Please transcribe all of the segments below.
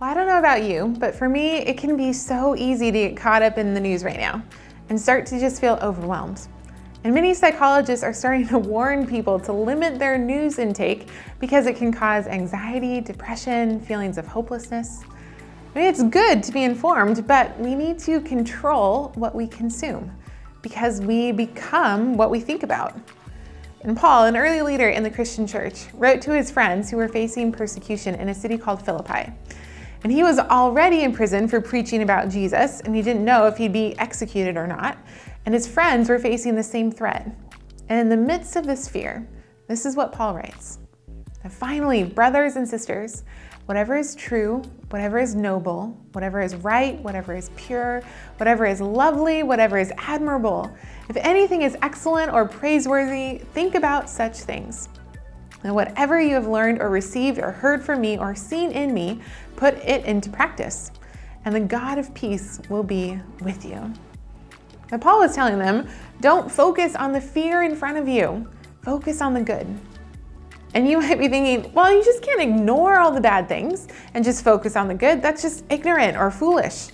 Well, I don't know about you, but for me, it can be so easy to get caught up in the news right now and start to just feel overwhelmed. And many psychologists are starting to warn people to limit their news intake because it can cause anxiety, depression, feelings of hopelessness. I mean, it's good to be informed, but we need to control what we consume because we become what we think about. And Paul, an early leader in the Christian church, wrote to his friends who were facing persecution in a city called Philippi. And he was already in prison for preaching about Jesus, and he didn't know if he'd be executed or not. And his friends were facing the same threat. And in the midst of this fear, this is what Paul writes. That finally, brothers and sisters, whatever is true, whatever is noble, whatever is right, whatever is pure, whatever is lovely, whatever is admirable, if anything is excellent or praiseworthy, think about such things. And whatever you have learned or received or heard from me or seen in me, put it into practice, and the God of peace will be with you. Now, Paul was telling them, don't focus on the fear in front of you, focus on the good. And you might be thinking, well, you just can't ignore all the bad things and just focus on the good. That's just ignorant or foolish.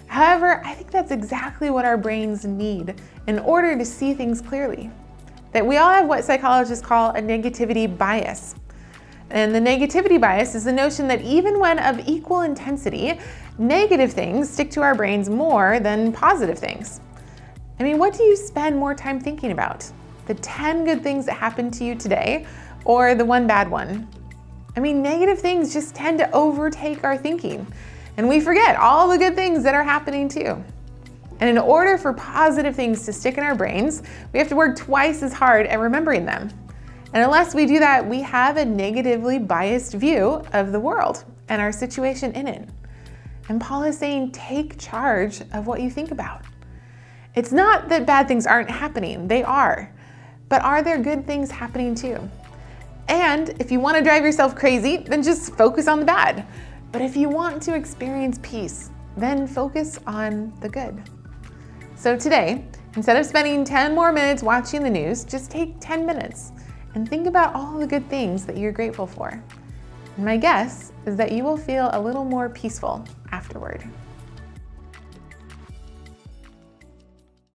However, I think that's exactly what our brains need in order to see things clearly. That we all have what psychologists call a negativity bias. And the negativity bias is the notion that even when of equal intensity, negative things stick to our brains more than positive things. I mean, what do you spend more time thinking about? The 10 good things that happened to you today or the one bad one? I mean, negative things just tend to overtake our thinking, and we forget all the good things that are happening too. And in order for positive things to stick in our brains, we have to work twice as hard at remembering them. And unless we do that, we have a negatively biased view of the world and our situation in it. And Paul is saying, take charge of what you think about. It's not that bad things aren't happening, they are. But are there good things happening too? And if you want to drive yourself crazy, then just focus on the bad. But if you want to experience peace, then focus on the good. So today, instead of spending 10 more minutes watching the news, just take 10 minutes and think about all the good things that you're grateful for. And my guess is that you will feel a little more peaceful afterward.